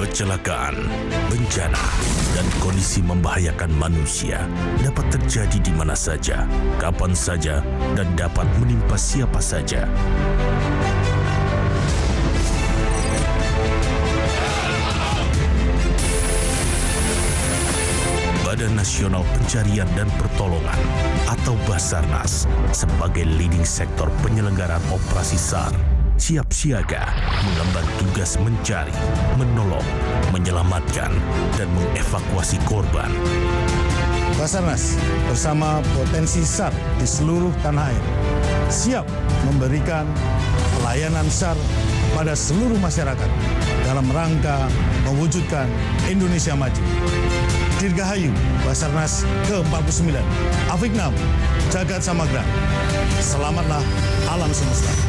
Kecelakaan, bencana, dan kondisi membahayakan manusia dapat terjadi di mana saja, kapan saja, dan dapat menimpa siapa saja. Badan Nasional Pencarian dan Pertolongan atau Basarnas sebagai leading sektor penyelenggaraan operasi SAR siap siaga mengemban tugas mencari, menolong, menyelamatkan, dan mengevakuasi korban. Basarnas bersama potensi SAR di seluruh tanah air siap memberikan pelayanan SAR pada seluruh masyarakat dalam rangka mewujudkan Indonesia Maju. Dirgahayu Basarnas ke-49, Afiknam, Jagat Samagra. Selamatlah alam semesta.